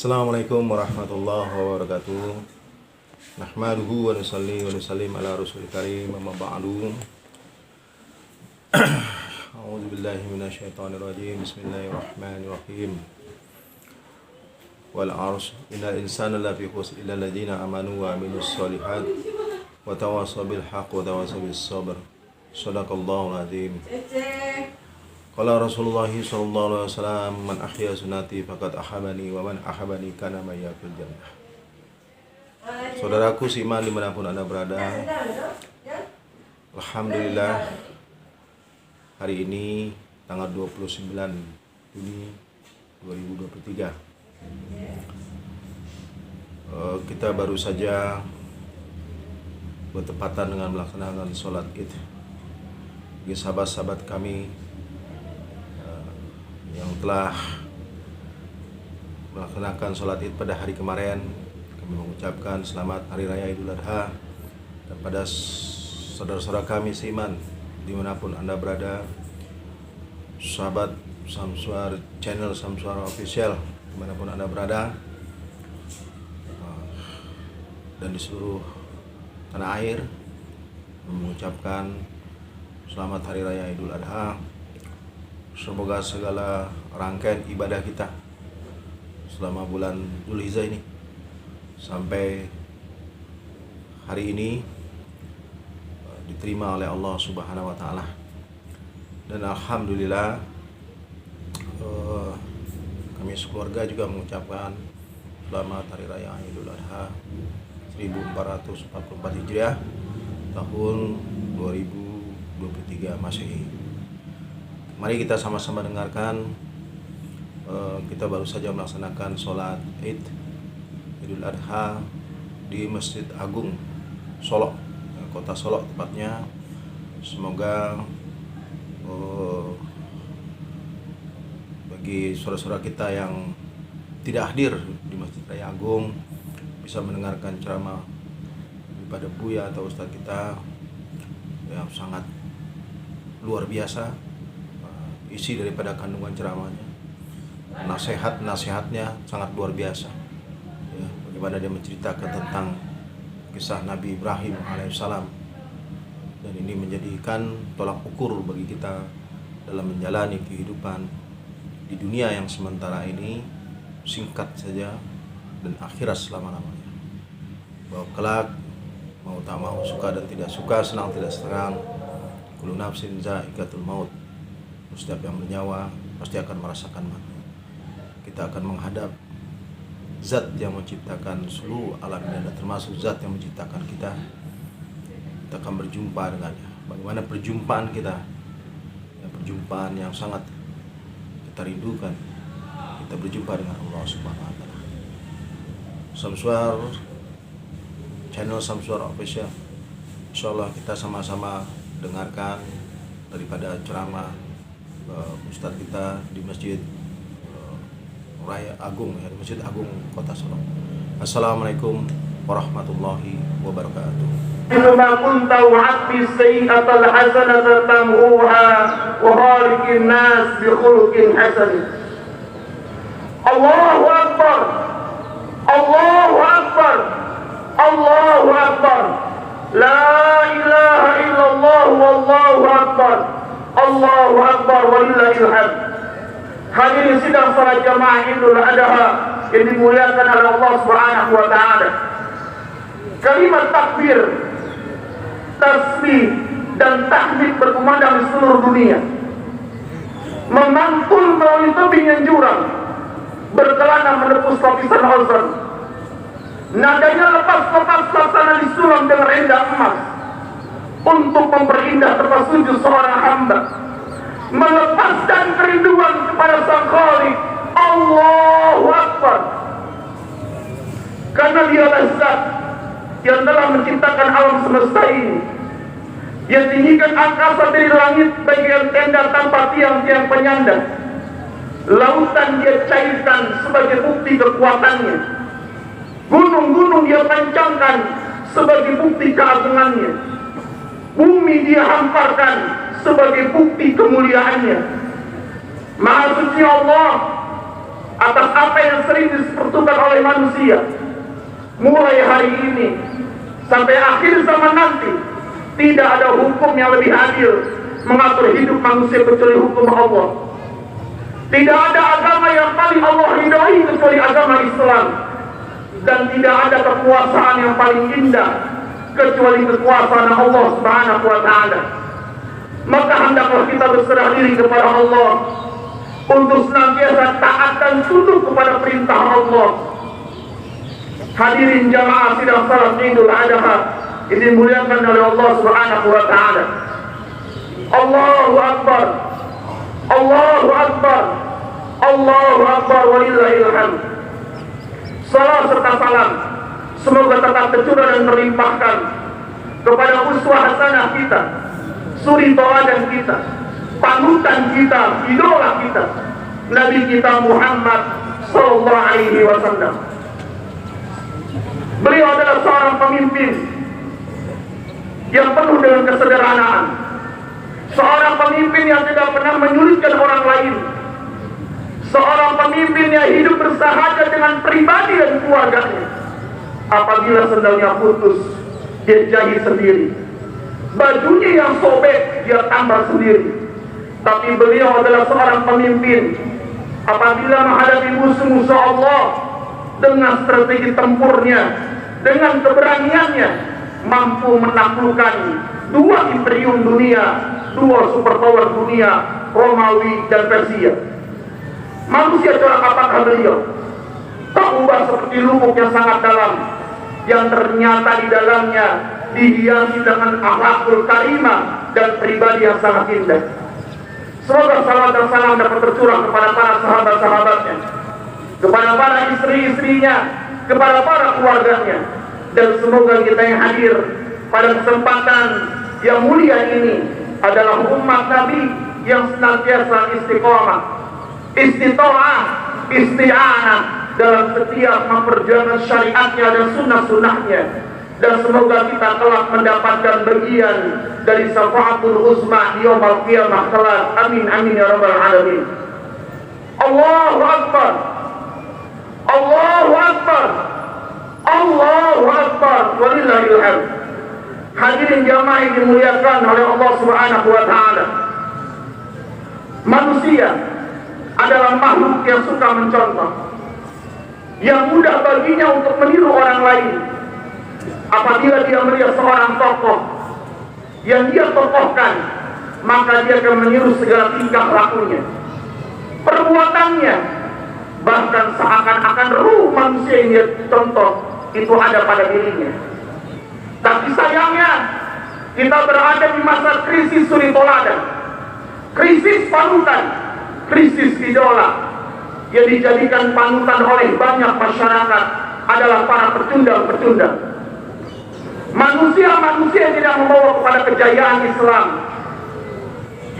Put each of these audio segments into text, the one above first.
Assalamualaikum warahmatullahi wabarakatuh. Nahmaduhu wa nusalli wa nusallim ala rasulil karim, amma ba'du. A'udzu billahi minasyaitonir rajim. Bismillahirrahmanirrahim. Wal 'ashr innal insana lafi khusr illa alladziina amanu wa 'amilus shalihat wa tawassaw bil haqq wa tawassaw bis sabr. Shadaqallahul azim. Qala Rasulullah sallallahu alaihi wasallam, man ahya sunnati faqad ahabani wa man ahabani kana maya fil jannah. Saudaraku seiman dimanapun Anda berada, alhamdulillah hari ini tanggal 29 Juni 2023 kita baru saja bertepatan dengan melaksanakan sholat Id. Bagi sahabat-sahabat kami yang telah melaksanakan sholat Id pada hari kemarin, kami mengucapkan selamat Hari Raya Idul Adha. Dan pada saudara-saudara kami seiman dimanapun Anda berada, sahabat Samsuar, channel Samsuar Official dimanapun Anda berada, dan di seluruh tanah air, mengucapkan selamat Hari Raya Idul Adha. Semoga segala rangkaian ibadah kita selama bulan Dzulhijjah ini sampai hari ini diterima oleh Allah Subhanahu wa taala. Dan alhamdulillah kami sekeluarga juga mengucapkan selamat Hari Raya Idul Adha 1444 Hijriah tahun 2023 Masehi. Mari kita sama-sama dengarkan. Kita baru saja melaksanakan sholat Id Idul Adha di Masjid Agung Solo, kota Solo tepatnya. Semoga bagi saudara-saudara kita yang tidak hadir di Masjid Raya Agung bisa mendengarkan ceramah daripada Buya atau Ustadz kita yang sangat luar biasa. Isi daripada kandungan ceramahnya, nasihatnya sangat luar biasa ya, bagaimana dia menceritakan tentang kisah Nabi Ibrahim alaihissalam. Dan ini menjadikan tolak ukur bagi kita dalam menjalani kehidupan di dunia yang sementara ini singkat saja dan akhirat selama-lamanya. Bahwa kelak mau tak mau, suka dan tidak suka, senang tidak senang, kullu nafsin za'iqatul maut, setiap yang bernyawa pasti akan merasakan mati. Kita akan menghadap zat yang menciptakan seluruh alam ini, termasuk zat yang menciptakan kita. Kita akan berjumpa dengannya. Bagaimana perjumpaan kita, ya, perjumpaan yang sangat kita rindukan. Kita berjumpa dengan Allah Subhanahu wa taala. Samsuar, channel Samsuar Official, insyaallah kita sama-sama dengarkan daripada ceramah Ustadz kita di Masjid Raya Agung, ya, di Masjid Agung Kota Solo. Assalamualaikum warahmatullahi wabarakatuh. Innama kunta wa'ti sayyi'atal hasanata tamhuha wa khaliqin nas bi khuluqin hasan. Allahu akbar. Allahu akbar. Allahu akbar. La ilaha illallah wallahu akbar. Allahu akbar walillahil hamd. Hadirin sidang salat jamaah Idul Adha yang dimuliakan oleh Allah Subhanahu wa taala. Kalimat takbir, tasbih dan tahmid berkumandang di seluruh dunia. Memantul melalui tebing yang jurang, berkelana menepus lapisan ozon. Nadanya lepas-lepas laksana disulam dengan indah emas untuk memperindah tempat sujud seorang hamba, melepaskan kerinduan kepada Sang Khalik. Allahu Akbar. Karena dialah zat yang telah menciptakan alam semesta ini, yang tinggikan angkasa dari langit bagian tenda tanpa tiang-tiang penyandang, lautan dia cairkan sebagai bukti kekuatannya, gunung-gunung dia pancangkan sebagai bukti keagungannya, bumi dia hamparkan sebagai bukti kemuliaannya. Maha suci Allah atas apa yang sering disepertukan oleh manusia. Mulai hari ini sampai akhir zaman nanti, tidak ada hukum yang lebih adil mengatur hidup manusia kecuali hukum Allah. Tidak ada agama yang paling Allah ridhoi kecuali agama Islam. Dan tidak ada kekuasaan yang paling indah kecuali kekuasaan Allah Subhanahu wa ta'ala. Maka hendaklah kita berserah diri kepada Allah untuk senantiasa taat dan tunduk kepada perintah Allah. Hadirin jamaah sidang salat Idul Adha ini dimuliakan oleh Allah Subhanahu wa ta'ala. Allahu Akbar, Allahu Akbar, Allahu Akbar, walillahil hamd. Salam serta salam semoga tetap tercurah dan terlimpahkan kepada uswah hasanah kita, suri tauladan kita, panutan kita, idola kita, Nabi kita Muhammad sallallahu alaihi wasallam. Beliau adalah seorang pemimpin yang penuh dengan kesederhanaan, seorang pemimpin yang tidak pernah menyulitkan orang lain, seorang pemimpin yang hidup bersahaja dengan pribadi dan keluarganya. Apabila sendalnya putus, dia jahit sendiri, bajunya yang sobek dia tambah sendiri. Tapi beliau adalah seorang pemimpin, apabila menghadapi musuh-musuh Allah, dengan strategi tempurnya, dengan keberaniannya, mampu menaklukkan dua imperium dunia, dua superpower dunia, Romawi dan Persia. Manusia corak apakah beliau? Tak ubah seperti lubuk yang sangat dalam, yang ternyata di dalamnya dihiasi dengan akhlakul karimah dan pribadi yang sangat indah. Semoga salawat dan salam dapat tercurah kepada para sahabat-sahabatnya, kepada para istri-istrinya, kepada para keluarganya, dan semoga kita yang hadir pada kesempatan yang mulia ini adalah umat Nabi yang senantiasa istiqomah, istitoah, isti'anah dalam setiap memperjuangkan syariatnya dan sunnah-sunnahnya. Dan semoga kita kelak mendapatkan bagian dari syafaatul uzma di yaumul qiyamah kelak. Amin amin ya rabbal alamin. Allahu Akbar, Allahu Akbar, Allahu Akbar, walillahil hamd. Hadirin jamaah yang dimuliakan oleh Allah Subhanahu wa ta'ala. Manusia adalah makhluk yang suka mencontoh, yang mudah baginya untuk meniru orang lain. Apabila dia melihat seorang tokoh yang dia tokohkan, maka dia akan meniru segala tingkah lakunya, perbuatannya, bahkan seakan-akan ruh manusia yang dia contoh itu ada pada dirinya. Tapi sayangnya kita berada di masa krisis suri tauladan, krisis panutan, krisis idola yang dijadikan panutan oleh banyak masyarakat adalah para pecundang-pecundang. Manusia-manusia yang tidak membawa kepada kejayaan Islam,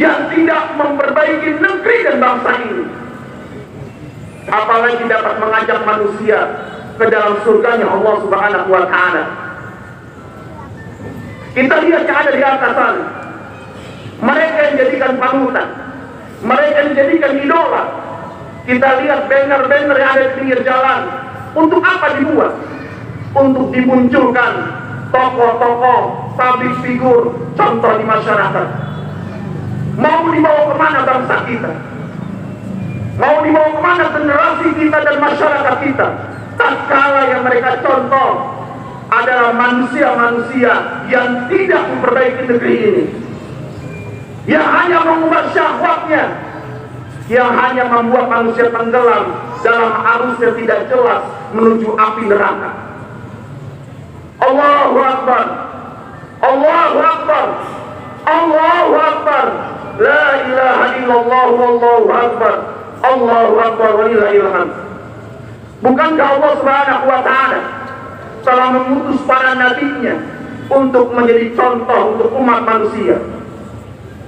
yang tidak memperbaiki negeri dan bangsa ini, apalagi dapat mengajak manusia ke dalam surganya Allah Subhanahu wa ta'ala. Kita lihat yang ada di atas sana, mereka yang jadikan panutan, mereka yang jadikan idola. Kita lihat banner-banner yang ada di pinggir jalan. Untuk apa dibuat? Untuk dimunculkan tokoh-tokoh, public figure, contoh di masyarakat. Mau dibawa kemana bangsa kita? Mau dibawa kemana generasi kita dan masyarakat kita? Tatkala yang mereka contoh adalah manusia-manusia yang tidak memperbaiki negeri ini, yang hanya mengubah syahwatnya, yang hanya membuat manusia tenggelam dalam arus yang tidak jelas menuju api neraka. Allahu Akbar, Allahu Akbar, Allahu Akbar, la ilaha illallah, wallahu akbar, Allahu Akbar, walillahil hamd. Bukankah Allah Subhanahu wa ta'ala telah mengutus para nabinya untuk menjadi contoh untuk umat manusia?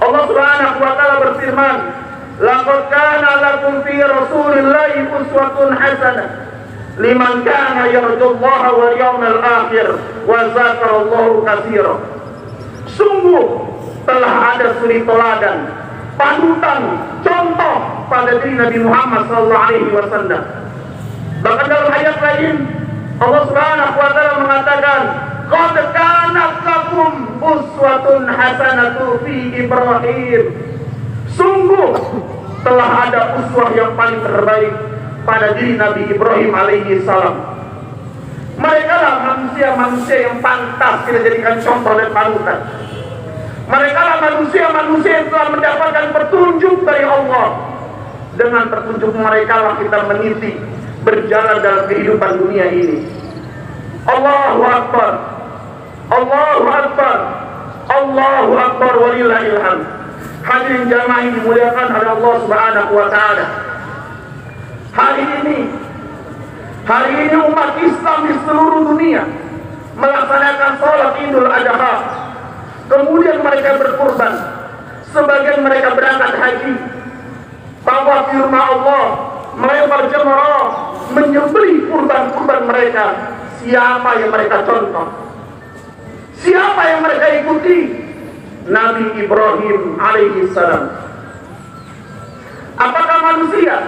Allah Subhanahu wa ta'ala berfirman, laqad kana lakum fi rasulillahi uswatun hasanah liman kana yarjullaha wal yawmal akhir wa zakarallahu katsira. Sungguh telah ada suri teladan, panutan, contoh pada diri Nabi Muhammad SAW. Bahkan dalam ayat lain Allah Subhanahu wa taala mengatakan, "Qad kanat lakum uswatun hasanatu fi Ibrahim." Sungguh telah ada uswah yang paling terbaik pada diri Nabi Ibrahim alaihi salam. Mereka lah manusia-manusia yang pantas kita jadikan contoh dan panutan. Mereka lah manusia-manusia yang telah mendapatkan petunjuk dari Allah. Dengan petunjuk mereka lah kita meniti berjalan dalam kehidupan dunia ini. Allahu Akbar, Allahu Akbar, Allahu Akbar, walillahil hamd. Hadirin jamaah yang dimuliakan oleh Allah Subhanahu wa taala. Hari ini umat Islam di seluruh dunia melaksanakan sholat Idul Adha. Kemudian mereka berkurban. Sebagian mereka berangkat haji, bawa di rumah Allah, melempar jamrah, menyembelih kurban-kurban mereka. Siapa yang mereka contoh? Siapa yang mereka ikuti? Nabi Ibrahim alaihi salam. Apakah manusia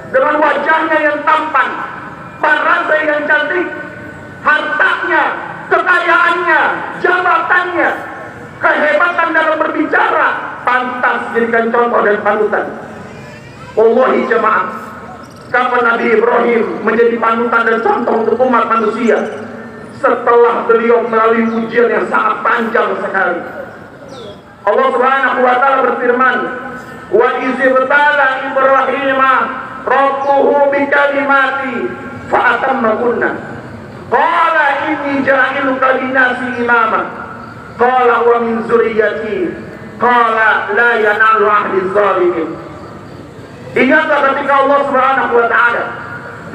dengan wajahnya yang tampan, parasnya yang cantik, hartanya, kekayaannya, jabatannya, kehebatan dalam berbicara pantas jadikan contoh dan panutan? Wallahi jemaah, kapan Nabi Ibrahim menjadi panutan dan contoh untuk umat manusia? Setelah beliau melalui ujian yang sangat panjang sekali. Allah Subhanahu wa taala berfirman, "Wa izibtala Ibrahim rabbuhu bikalimati fa atammakunna. Qala inni ja'iluka lin-nasi imama. Qala wa min zurriyyati. Qala la yanalu ahli zalimin." Ingatlah ketika Allah Subhanahu wa taala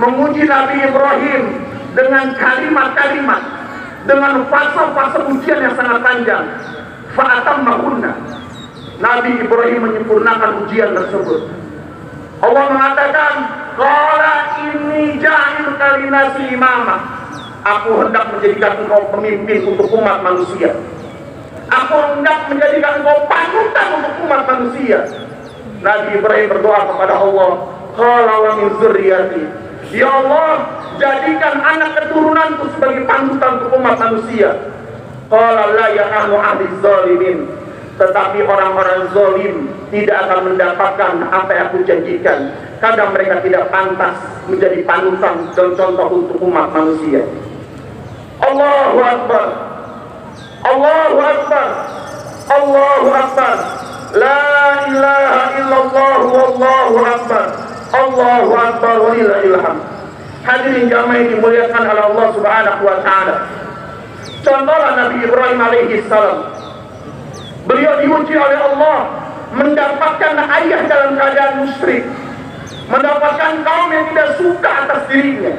menguji Nabi Ibrahim dengan kalimat-kalimat, dengan fase-fase ujian yang sangat panjang. Fa'atammahunna. Nabi Ibrahim menyempurnakan ujian tersebut. Allah mengatakan, "Qala inni ja'iluka lin-nasi imama." Aku hendak menjadikan engkau pemimpin untuk umat manusia. Aku hendak menjadikan engkau panutan untuk umat manusia. Nabi Ibrahim berdoa kepada Allah, "Qala wa min zurriyyati." Ya Allah, jadikan anak keturunanku sebagai panutan untuk umat manusia. Qala la yanalu ahli zalimin. Tetapi orang-orang zalim tidak akan mendapatkan apa yang aku janjikan, karena mereka tidak pantas menjadi panutan dan contoh untuk umat manusia. Allahu Akbar, Allahu Akbar, Allahu Akbar. La ilaha illallah wallahu akbar. Allahu Akbar, walillahil hamd. Hadirin jamaah yang dimuliakan oleh Allah Subhanahu wa taala. Contohlah Nabi Ibrahim alaihi salam. Beliau diuji oleh Allah, mendapatkan ayah dalam keadaan musyrik, mendapatkan kaum yang tidak suka atas dirinya.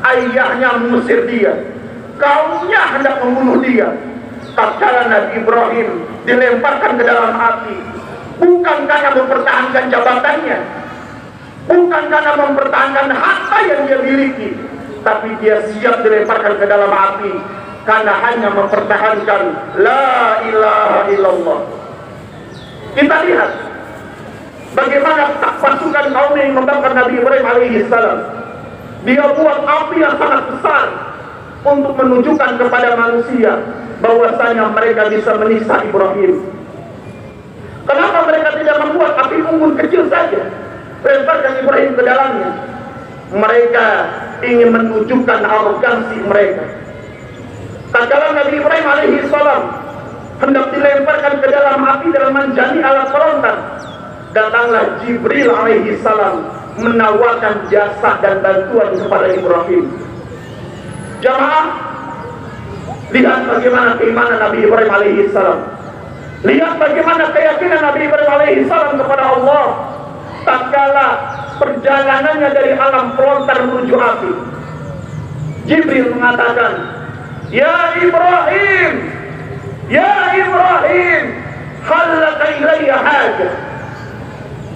Ayahnya mengusir dia, kaumnya hendak membunuh dia. Tatkala Nabi Ibrahim dilemparkan ke dalam api, bukan karena mempertahankan jabatannya, bukan karena mempertahankan harta yang dia miliki, tapi dia siap dilemparkan ke dalam api karena hanya mempertahankan la ilaha illallah. Kita lihat bagaimana pasukan kaum yang membakar Nabi Ibrahim alaihi salam. Dia buat api yang sangat besar untuk menunjukkan kepada manusia bahwasanya mereka bisa menyiksa Ibrahim. Kenapa mereka tidak membuat api unggun kecil saja, lemparkan Ibrahim ke dalamnya? Mereka ingin menunjukkan arogansi mereka. Tatkala Nabi Ibrahim alaihi salam hendak dilemparkan ke dalam api dalam menjadi alat perontak, datanglah Jibril alaihi salam menawarkan jasa dan bantuan kepada Ibrahim. Jamaah, lihat bagaimana keimanan Nabi Ibrahim alaihi salam. Lihat bagaimana keyakinan Nabi Ibrahim alaihi salam kepada Allah. Tatkala perjalanannya dari alam pelontar menuju api, Jibril mengatakan, "Ya Ibrahim, ya Ibrahim, halaka ilayya haja,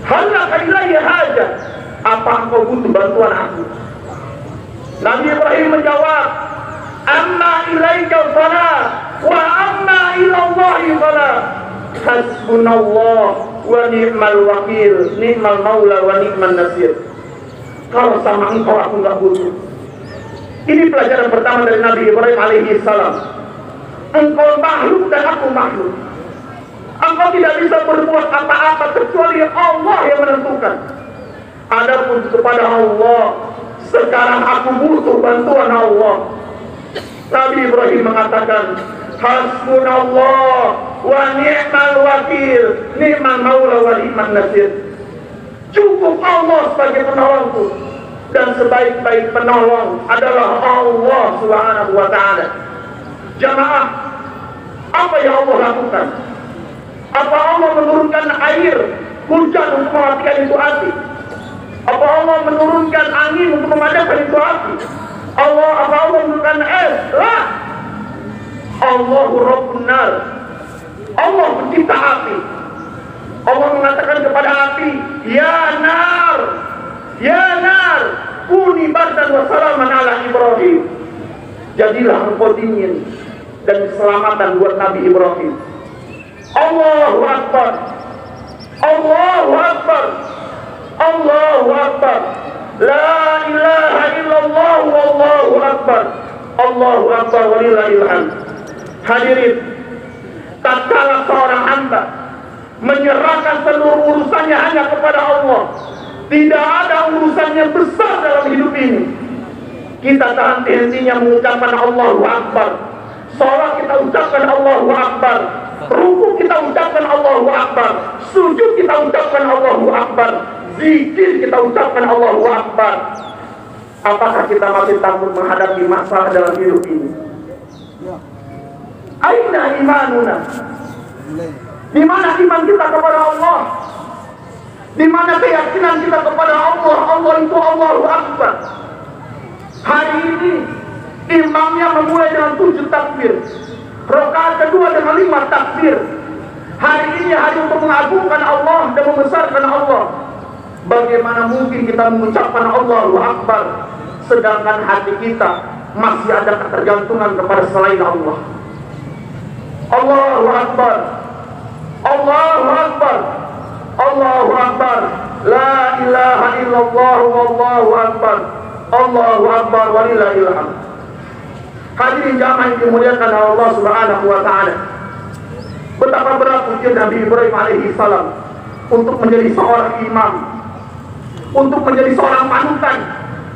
halaka ilayya haja." Apa engkau butuh bantuan aku? Nabi Ibrahim menjawab, "Amma ilaika fala, wa amma ilallahi fala. Hasbunallah wa ni'mal wakil, ni'mal maula wa ni'man nasir. Kalau sama engkau aku nggak butuh. Ini pelajaran pertama dari Nabi Ibrahim alaihi salam. Engkau makhluk dan aku makhluk. Engkau tidak bisa berbuat apa-apa kecuali Allah yang menentukan. Adapun kepada Allah, sekarang aku butuh bantuan Allah. Nabi Ibrahim mengatakan, hasbunallah wa ni'mal wakil, ni'mal maula wa ni'man nasir. Cukup Allah sebagai penolongku, dan sebaik-baik penolong adalah Allah Subhanahu wa ta'ala. Jamaah, apa yang Allah lakukan? Apa Allah menurunkan air hujan untuk mematikan itu api? Apa Allah menurunkan angin untuk memadamkan itu api? Apa Allah menurunkan es? Lah. Allahu Rabbun Nar. Allah pencipta api. Allah mengatakan kepada api, ya nar, kuni bardan wa salaman ala Ibrahim. Jadilah engkau dingin dan keselamatan buat Nabi Ibrahim. Allahu Akbar, Allahu Akbar, Allahu Akbar, la ilaha illallah wallahu akbar, Allahu Akbar walillahil hamd. Hadirin, tatkala seorang hamba menyerahkan seluruh urusannya hanya kepada Allah, tidak ada urusan yang besar dalam hidup ini, kita tak henti-hentinya mengucapkan Allahu Akbar. Salat kita ucapkan Allahu Akbar, ruku kita ucapkan Allahu Akbar, sujud kita ucapkan Allahu Akbar, zikir kita ucapkan Allahu Akbar. Apakah kita masih takut menghadapi masalah dalam hidup ini? Aina imanuna? Di mana iman kita kepada Allah? Di mana keyakinan kita kepada Allah? Allah itu Allahu Akbar. Hari ini imamnya memulai dengan 7 takbir, rakaat kedua dengan 5 takbir. Hari ini hari untuk mengagungkan Allah dan membesarkan Allah. Bagaimana mungkin kita mengucapkan Allahu Akbar sedangkan hati kita masih ada ketergantungan kepada selain Allah? Allahu Akbar, Allahu Akbar, Allahu Akbar, la ilaha illallah wallahu akbar, Allahu Akbar walillahil hamd. Hadirin jamaah yang dimuliakan Allah Subhanahu wa ta'ala, betapa berat ujian Nabi Ibrahim alaihi salam untuk menjadi seorang imam, untuk menjadi seorang panutan,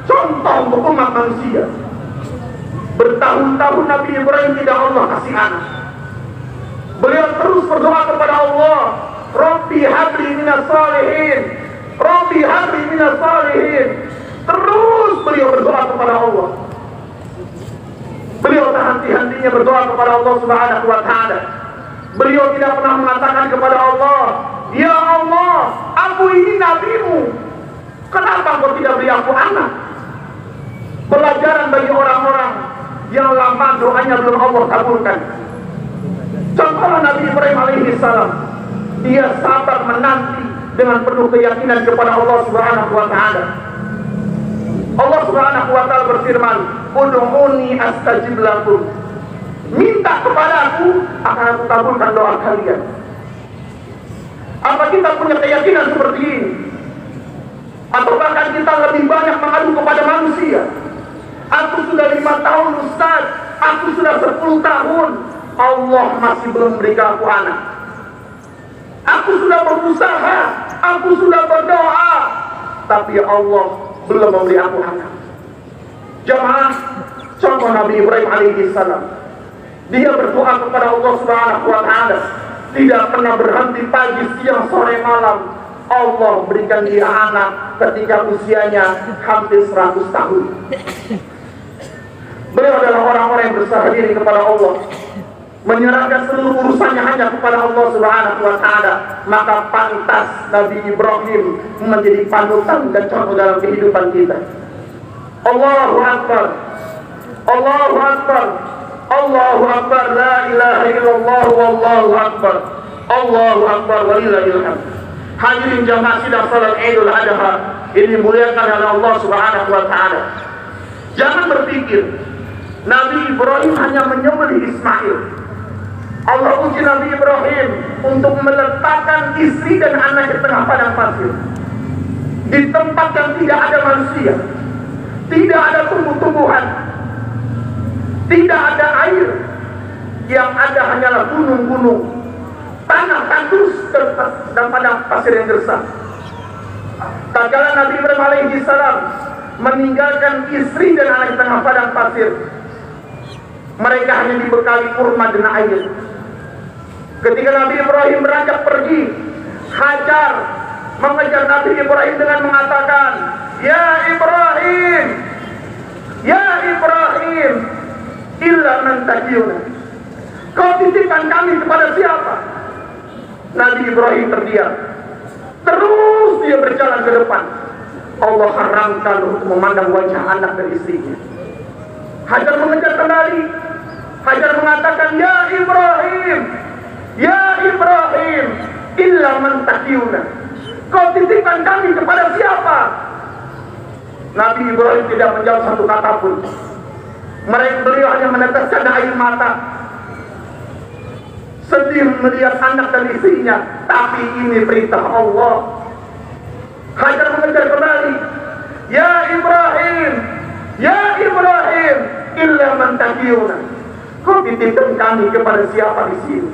contoh untuk umat manusia. Bertahun-tahun Nabi Ibrahim tidak Allah kasih anak. Beliau terus berdoa kepada Allah, Rabbi habli minas salihin, Rabbi habli minas salihin. Terus beliau berdoa kepada Allah. Beliau tak henti-hentinya berdoa kepada Allah Subhanahu wa ta'ala. Beliau tidak pernah mengatakan kepada Allah, ya Allah, aku ini nabimu, kenapa kau tidak beri aku anak? Pelajaran bagi orang-orang yang lama doanya belum Allah kabulkan. Contohnya Nabi Ibrahim alaihi salam, dia sabar menanti dengan penuh keyakinan kepada Allah Subhanahu wa ta'ala. Allah Subhanahu wa ta'ala berfirman, ud'uni astajib lakum. Minta kepadaku, akan aku kabulkan doa kalian. Apa kita punya keyakinan seperti ini? Atau bahkan kita lebih banyak mengadu kepada manusia? Aku sudah 5 tahun Ustaz, aku sudah 10 tahun, Allah masih belum memberikan aku anak. Aku sudah berusaha, aku sudah berdoa, tapi Allah belum memberi aku anak. Jemaah, contoh Nabi Ibrahim alaihi salam, dia berdoa kepada Allah Subhanahu wa ta'ala, tidak pernah berhenti pagi, siang, sore, malam. Allah berikan dia anak ketika usianya hampir 100 tahun. Beliau adalah orang-orang yang berserah diri kepada Allah, menyerahkan seluruh urusannya hanya kepada Allah Subhanahu wa ta'ala. Maka pantas Nabi Ibrahim menjadi panutan dan contoh dalam kehidupan kita. Allahu Akbar, Allahu Akbar, Allahu Akbar, la ilaha illallah wallahu akbar, Allahu Akbar walillahil hamd. Hadirin jamaah sidang salat Idul Adha ini dimuliakan oleh Allah Subhanahu wa ta'ala. Jangan berpikir Nabi Ibrahim hanya menyembelih Ismail. Allah uji Nabi Ibrahim untuk meletakkan istri dan anak di tengah padang pasir, di tempat yang tidak ada manusia, tidak ada tumbuh-tumbuhan, tidak ada air, yang ada hanyalah gunung-gunung, tanah tandus dan padang pasir yang gersang. Tatkala Nabi Ibrahim alaihi salam meninggalkan istri dan anak di tengah padang pasir, mereka hanya dibekali kurma dan air. Ketika Nabi Ibrahim beranjak pergi, Hajar mengejar Nabi Ibrahim dengan mengatakan, "Ya Ibrahim, ya Ibrahim, illa man tajiyuna." Kau titipkan kami kepada siapa? Nabi Ibrahim terdiam. Terus dia berjalan ke depan. Allah haramkan untuk memandang wajah anak dan istrinya. Hajar mengejar kembali. Hajar mengatakan, "Ya Ibrahim, ya Ibrahim, illa man tajiyuna." Kau titipkan kami kepada siapa? Nabi Ibrahim tidak menjawab satu kata pun. Beliau hanya meneteskan air mata, sedih melihat anak dan istrinya. Tapi ini perintah Allah. Hajar mengejar kembali, "Ya Ibrahim, ya Ibrahim, illa man tajiyuna." Kau titipkan kami kepada siapa di sini?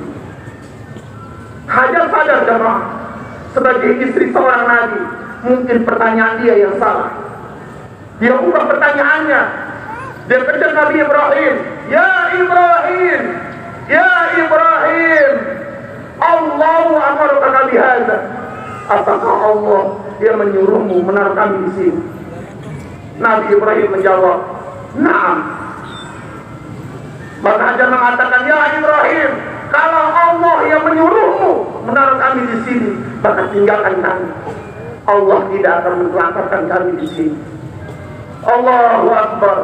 Hajar sadar jemaah, sebagai istri seorang nabi, mungkin pertanyaan dia yang salah. Dia ubah pertanyaannya. Dia kejar Nabi Ibrahim, "Ya Ibrahim, ya Ibrahim, Allahu amaraka bihadza." Apakah Allah yang menyuruhmu menaruh kami di sini? Nabi Ibrahim menjawab, "Na'am." Maka Hajar mengatakan, "Ya Ibrahim, kalau Allah yang menyuruhmu menaruh kami di sini, maka tinggalkan kami. Allah tidak akan menelantarkan kami di sini." Allahu Akbar,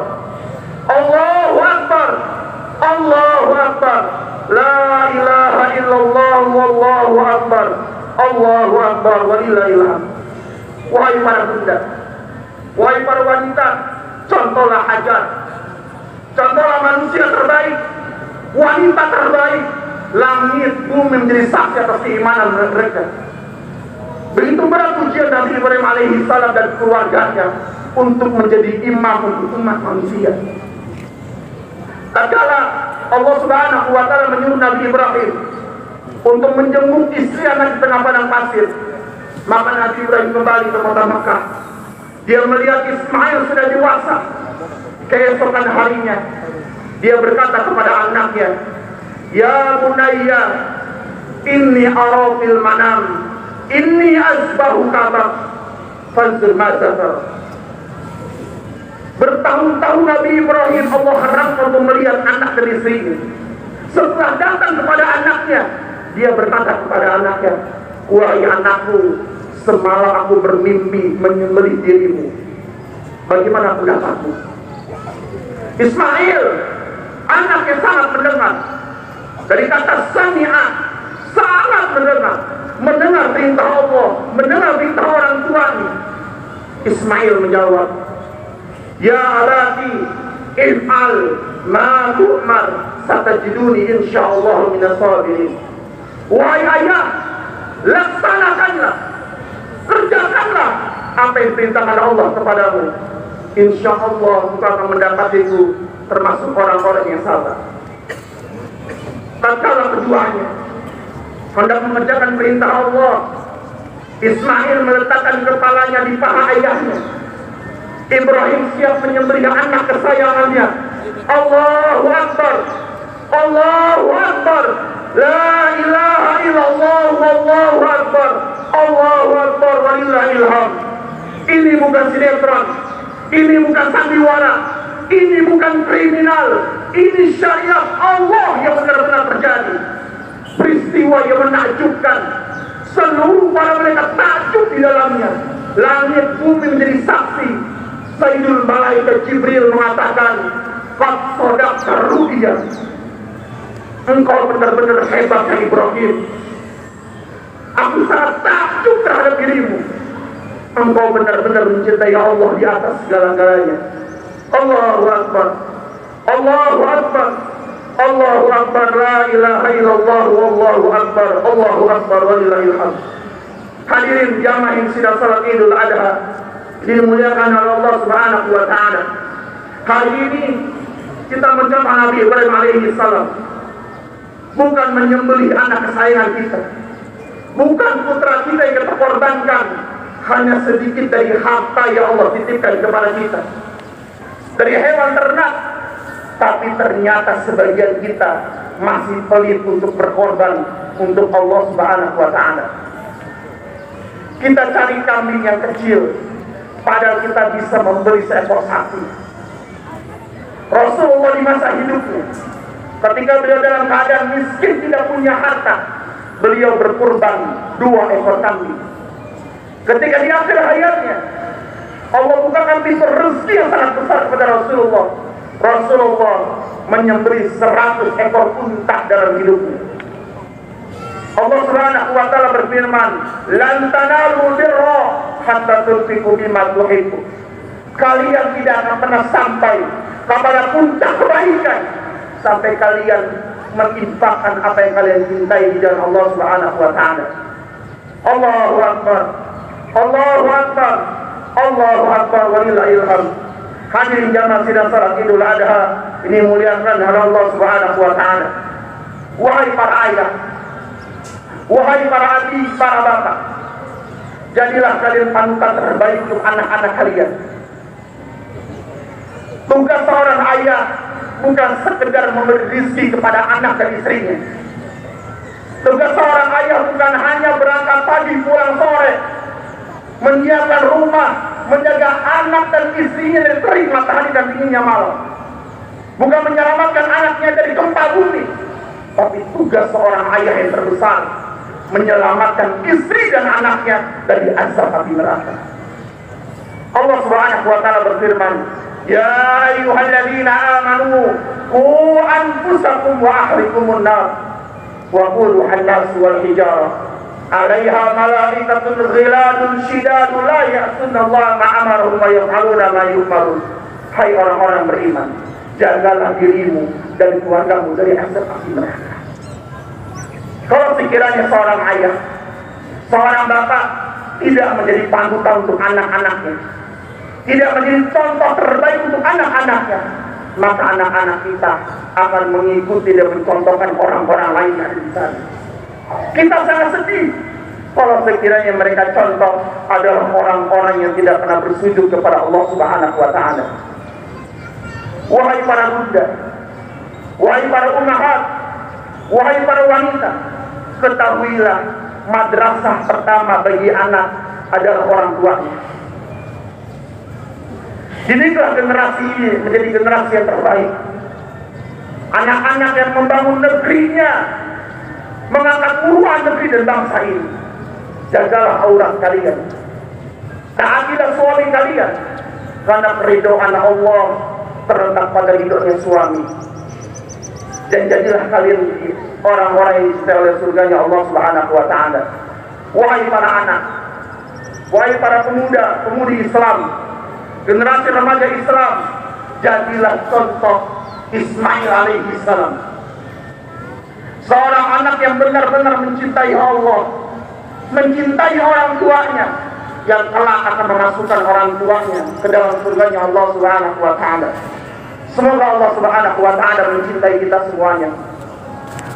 Allahu Akbar, Allahu Akbar, la ilaha illallah, wallahu akbar, Allahu Akbar, walillahil hamd. Wahai para bunda, wahai para wanita, contohlah Hajar, contohlah manusia terbaik, wanita terbaik. Langit bumi menjadi saksi atas keimanan mereka. Begitu berat ujian Nabi Ibrahim alaihi salam dan keluarganya untuk menjadi imam untuk umat manusia. Tatkala Allah Subhanahu wa taala menyuruh Nabi Ibrahim untuk menjenguk istri anak di tengah padang pasir, maka Nabi Ibrahim kembali ke kota Makkah. Dia melihat Ismail sudah dewasa. Keesokan harinya dia berkata kepada anaknya, "Ya bunayya, inni ara fil manam, inni azbahuka fanzur ma tara." Bertahun-tahun Nabi Ibrahim Allah haramkan untuk melihat anak dan istrinya. Setelah datang kepada anaknya, dia berkata kepada anaknya, "Wahai anakku, semalam aku bermimpi menyembelih dirimu. Bagaimana pendapatmu?" Ismail, anak yang sangat mendengar. Dari kata sami'a, sangat mendengar perintah Allah, mendengar perintah orang tuanya. Ismail menjawab, "Ya abati, if'al ma tu'mar, satajiduni insyaallah minas sabirin." Wahai ayah, laksanakanlah, kerjakanlah apa yang diperintahkan Allah kepadamu. Insyaallah engkau akan mendapatiku termasuk orang-orang yang sabar. Tatkala keduanya hendak mengerjakan perintah Allah, Ismail meletakkan kepalanya di paha ayahnya. Ibrahim siap menyembelih anak kesayangannya. Allahu Akbar, Allahu Akbar, la ilaha illallah, wallahu akbar, Allahu Akbar, walillahil hamd. Ini bukan sinetron, ini bukan sandiwara, ini bukan kriminal, ini syariat Allah yang benar-benar terjadi. Peristiwa yang menakjubkan, seluruh para malaikat takjub di dalamnya. Langit bumi menjadi saksi. Sayyidul Malaikat Jibril mengatakan, "Qad sadaqta ru'ya." Engkau benar-benar hebat ya Ibrahim. Aku sangat takjub terhadap dirimu. Engkau benar-benar mencintai Allah di atas segala-galanya. Allahu Akbar, Allahu Akbar, Allahu Akbar, la ilaha illallah, wallahu akbar, Allahu Akbar, walillahil hamd. Hadirin jamaah yang sidang salat Idul Adha dimuliakan oleh Allah Subhanahu wa taala. Hari ini kita mencontoh Nabi Ibrahim alaihi salam. Bukan menyembelih anak kesayangan kita, bukan putra kita yang kita korbankan, hanya sedikit dari harta yang Allah titipkan kepada kita, dari hewan ternak. Tapi ternyata sebagian kita masih pelit untuk berkorban untuk Allah Subhanahu wa taala. Kita cari kambing yang kecil, padahal kita bisa membeli seekor sapi. Rasulullah di masa hidupnya, ketika beliau dalam keadaan miskin, tidak punya harta, beliau berkurban 2 ekor kambing. Ketika di akhir hayatnya, Allah bukakan pintu rezeki yang sangat besar kepada Rasulullah. Rasulullah menyembelih 100 ekor unta dalam hidupnya. Allah Subhanahu wa taala berfirman, "Lan tanalu birra hatta tunfiqu mimma tuhibbu." Kalian tidak akan pernah sampai kepada puncak kebaikan sampai kalian menginfakkan apa yang kalian cintai di jalan Allah Subhanahu wa taala. Allahu Akbar. Allahu Akbar. Allahu Akbar, walillahil hamd. Hadirin jamaah sidang salat Idul Adha ini muliakan oleh Allah Subhanahu wa taala. Wahai para ayah, wahai para adik, para bapak, jadilah kalian panutan terbaik untuk anak-anak kalian. Tugas seorang ayah bukan sekedar memberi rezeki kepada anak dan istrinya. Tugas seorang ayah bukan hanya berangkat pagi pulang sore, menyiapkan rumah, menjaga anak dan istrinya dari terik matahari dan dinginnya malam, bukan menyelamatkan anaknya dari gempa bumi. Tapi tugas seorang ayah yang terbesar menyelamatkan istri dan anaknya dari azab api neraka. Allah Subhanahu wa taala berfirman, "Ya ayyuhalladzina amanu qu anfusakum wa ahlikumun nar wa quduha an-nas wal hijarah 'alaiha malaikatun ghiladun shidadun la ya'sunallaha ma amarahum wa yaf'aluna ma yu'marun." Hai orang-orang beriman, jagalah dirimu dan keluargamu dari azab api neraka. Kalau sekiranya seorang ayah, seorang bapak tidak menjadi panutan untuk anak-anaknya, tidak menjadi contoh terbaik untuk anak-anaknya, maka anak-anak kita akan mengikuti dan mencontohkan orang-orang lain yang ada di sana. Kita sangat sedih kalau sekiranya mereka contoh adalah orang-orang yang tidak pernah bersujud kepada Allah Subhanahu wa taala. Wahai para bunda, wahai para ummahat, wahai para wanita, ketahuilah madrasah pertama bagi anak adalah orang tuanya. Didiklah generasi ini menjadi generasi yang terbaik. Anak-anak yang membangun negerinya, mengangkat uruan negeri dan bangsa ini. Jagalah aurat kalian, taatilah suami kalian, karena keridhaan Allah terletak pada ridhonya suami. Dan jadilah kalian orang-orang yang dicintai oleh surganya Allah Subhanahu wa taala. Wahai para anak, wahai para pemuda, pemudi Islam, generasi remaja Islam, jadilah contoh Ismail alaihi salam. Seorang anak yang benar-benar mencintai Allah, mencintai orang tuanya, yang kelak akan memasukkan orang tuanya ke dalam surganya Allah Subhanahu wa taala. Semoga Allah Subhanahu wa taala mencintai kita semuanya.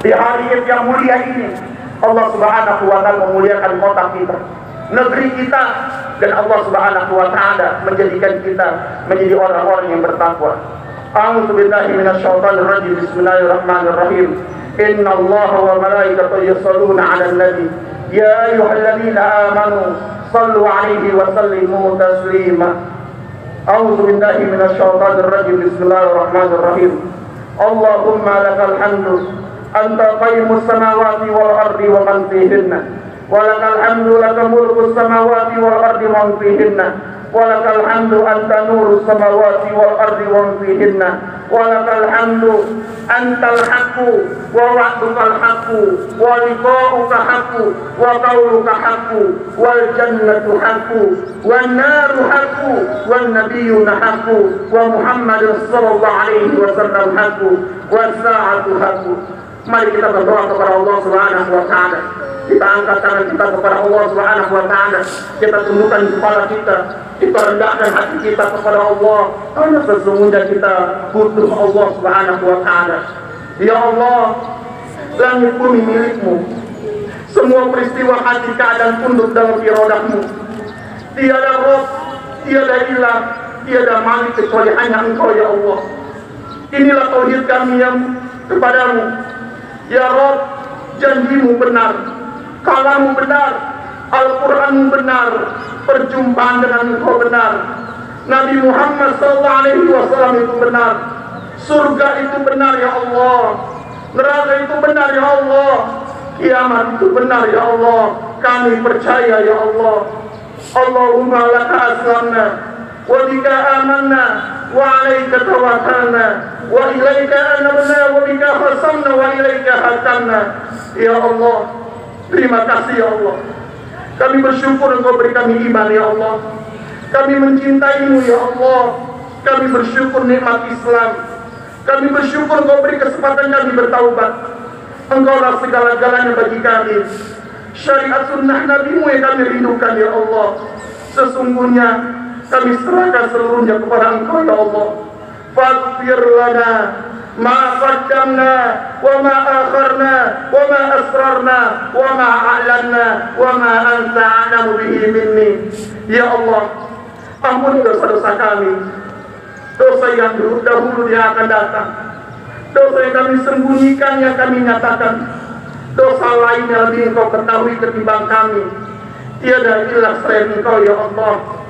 Di hari yang mulia ini, Allah Subhanahu wa taala memuliakan kota kita, negeri kita, dan Allah Subhanahu wa taala menjadikan kita menjadi orang-orang yang bertakwa. A'udzu billahi minasyaitonir rajim. Bismillahirrahmanirrahim. Innallaha wa malaikatahu yusholluna 'alan nabi. Ya ayyuhalladzina amanu shallu 'alaihi wa sallimu taslima. A'udzu billahi minasyaitonir rajim. Bismillahirrahmanirrahim. Allahumma lakal hamdu anta qayyimus samawati wal ardi wa man fihinna. Walakal hamdu laka mulkus samawati wal ardi wa fihinna. Walakal hamdu anta nurus samawati wal ardi wa fihinna. walakal hamdu antal haqqu wa wa'dukal haqqu wa liqa'uka haqqu wa qawluka haqqu wal jannatu haqqu wan naru haqqu wan nabiyyuna haqqu wa Muhammadun sallallahu alaihi wasallam haqqu was sa'atu haqqu. Mari kita berdoa kepada Allah Subhanahu wa taala. Kita angkat tangan kita kepada Allah Subhanahu wa taala. Kita tundukkan kepala kita. Kita rendahkan hati kita kepada Allah. Karena sesungguhnya kita butuh Allah Subhanahu wa taala. Ya Allah, langit bumi milikmu. Semua peristiwa hati keadaan tunduk dalam iradahmu. Tiada Rabb, tiada ilah, tiada malik kecuali hanya Engkau ya Allah. Inilah tauhid kami yang kepadamu. Ya Rabb, janjimu benar, kalamu benar, Al-Quranmu benar, perjumpaan dengan Engkau benar, Nabi Muhammad SAW itu benar, surga itu benar ya Allah, neraka itu benar ya Allah, kiamat itu benar ya Allah. Kami percaya ya Allah. Allahumma laka aslamna wa bika amanna wa alaika tawakkalna wa ilaika anabna wa bika khasamna wa ilaika hakamna. Ya Allah, terima kasih ya Allah. Kami bersyukur Engkau beri kami iman ya Allah. Kami mencintaimu ya Allah. Kami bersyukur nikmat Islam. Kami bersyukur Engkau beri kesempatan kami bertaubat. Engkaulah segala-galanya bagi kami. Syariat sunnah Nabi-Mu yang kami rindukan ya Allah. Sesungguhnya kami serahkan seluruhnya kepada Engkau ya Allah. Faghfir lana ma qaddamna wa ma akharna wa ma asrarna wa ma a'lanna wa ma anta a'lamu bihi minni. Ya Allah, ampuni dosa-dosa kami, dosa yang dahulu yang akan datang, dosa yang kami sembunyikan, yang kami nyatakan, dosa lain yang lebih Engkau ketahui ketimbang kami. Tiada ilah selain Engkau ya Allah.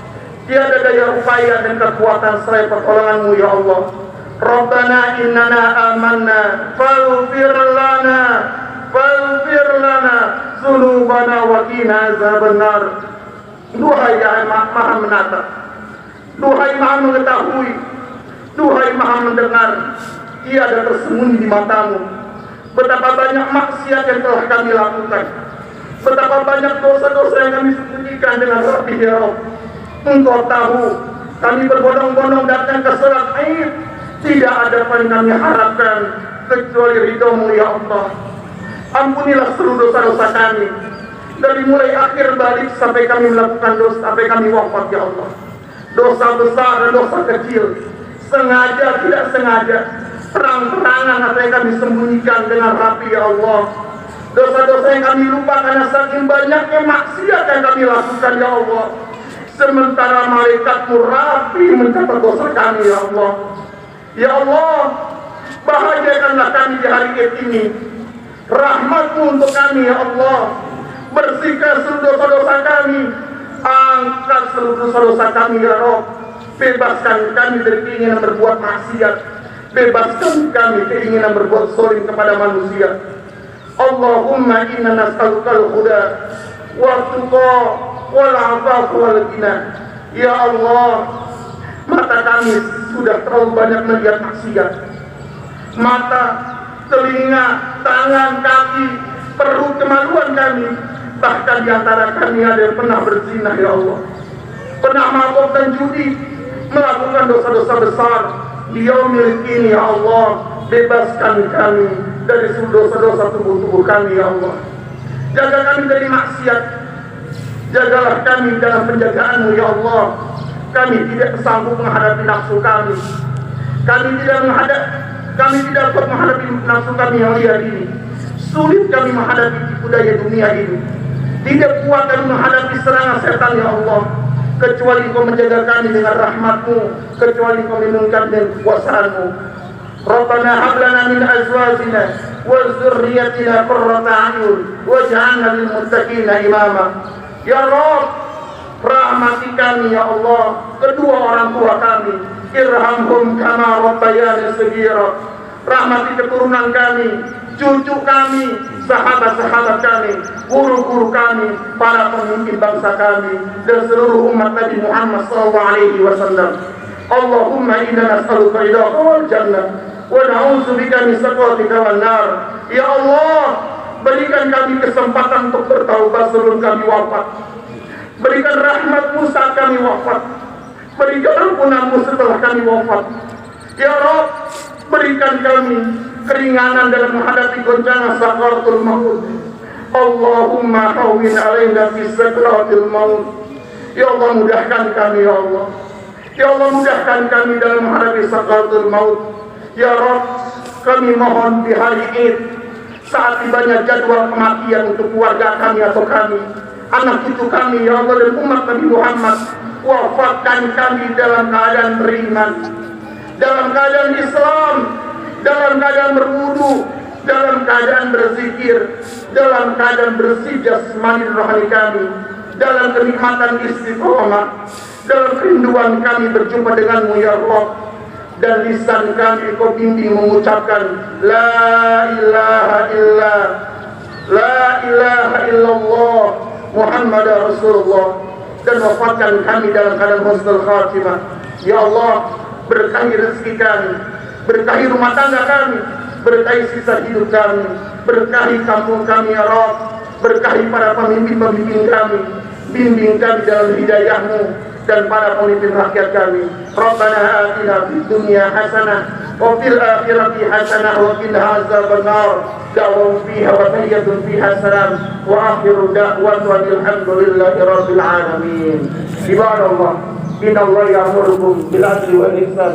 Tiada daya upaya dan kekuatan selain pertolongan-Mu ya Allah. Rabbana innana amanna faghfir lana dzunubana wa qina azabannar. Duhai yang Maha menatap, duhai Maha mengetahui, duhai Maha mendengar, tiada tersembunyi di matamu. Betapa banyak maksiat yang telah kami lakukan, betapa banyak dosa-dosa yang kami sembunyikan dengan rapi ya Rabb. Engkau tahu, kami berbondong-bondong datang ke salat Id. Tidak ada apa yang kami harapkan kecuali ridho-Mu ya Allah. Ampunilah seluruh dosa-dosa kami, dari mulai akhir balik sampai kami melakukan dosa, sampai kami wafat ya Allah. Dosa besar dan dosa kecil, sengaja tidak sengaja, terang-terangan apa yang kami sembunyikan dengan rapi ya Allah. Dosa-dosa yang kami lupa karena saking banyaknya maksiat yang kami lakukan ya Allah. Sementara malaikat-Mu rapi mencatat dosa kami ya Allah. Ya Allah, bahagiakanlah kami di hari ini. Rahmat-Mu untuk kami ya Allah. Bersihkan seluruh dosa-dosa kami. Angkat seluruh dosa-dosa kami ya Rabb. Bebaskan kami dari keinginan berbuat maksiat. Bebaskan kami keinginan berbuat zalim kepada manusia. Allahumma inna nas'alukal huda wa tuqa wal afafa wal ghina. Ya Allah, mata kami sudah terlalu banyak melihat maksiat. Mata, telinga, tangan, kaki, perut, kemaluan kami. Bahkan di antara kami ada yang pernah berzina ya Allah, pernah mabuk dan judi, melakukan dosa-dosa besar. Di yaumil ini ya Allah, bebaskan kami dari seluruh dosa-dosa tubuh kami ya Allah. Jaga kami dari maksiat. Jagalah kami dalam penjagaan-Mu ya Allah. Kami tidak sanggup menghadapi nafsu kami. Kami tidak kuat menghadapi nafsu kami yang liar ini. Sulit kami menghadapi tipu daya dunia ini. Tidak kuat kami menghadapi serangan setan ya Allah. Kecuali Engkau menjaga kami dengan rahmat-Mu, kecuali Engkau melindungi kami dengan kekuasaan-Mu. Rabbana hab lana min azwajina wa dzurriyyatina qurrata a'yun waj'alna lil muttaqina imama. Ya Rabb, rahmati kami ya Allah, kedua orang tua kami. Irhamhum kama rabbayani shaghira. Rahmati keturunan kami, cucu kami, sahabat-sahabat kami, guru-guru kami, para pemimpin bangsa kami, dan seluruh umat Nabi Muhammad SAW. Allahumma inna nas'aluka ridhaka wal jannah wa na'udzubika min sakhatika wan nar. Ya Allah, berikan kami kesempatan untuk bertaubat sebelum kami wafat. Berikan rahmat-Mu saat kami wafat. Berikan ampunan-Mu setelah kami wafat. Ya Rabb, berikan kami keringanan dalam menghadapi goncangan sakaratul maut. Allahumma hawwin alaina fi sakaratil maut. Ya Allah, mudahkan kami ya Allah. Ya Allah, mudahkan kami dalam menghadapi sakaratul maut. Ya Rabb, kami mohon di hari Id, saat tibanya jadwal kematian untuk keluarga kami atau kami, anak cucu kami, ya Allah, dan umat Nabi Muhammad, wafatkan kami dalam keadaan beriman, dalam keadaan Islam, dalam keadaan berwudu, dalam keadaan berzikir, dalam keadaan bersih jasmani rohani kami, dalam kenikmatan istiqomah, dalam kerinduan kami berjumpa denganmu ya Allah. Dan lisan kami Kau bimbing mengucapkan La ilaha illallah Muhammad Rasulullah. Dan wafatkan kami dalam keadaan husnul khatimah. Ya Allah, berkahi rezeki kami, berkahi rumah tangga kami, berkahi sisa hidup kami, berkahi kampung kami ya Rabb, berkahi para pemimpin-pemimpin kami, bimbing kami dalam hidayah-Mu dan para pemimpin rakyat kami. Rabbana atina fid dunya hasanah wa fil akhirati hasanah wa qina azabannar. Da'wahum fiha wa tahiyyatuhum fiha salam wa akhiru da'watuna alhamdulillahi rabbil alamin. Ibadallah, innallaha ya'murukum bil 'adli wal ihsan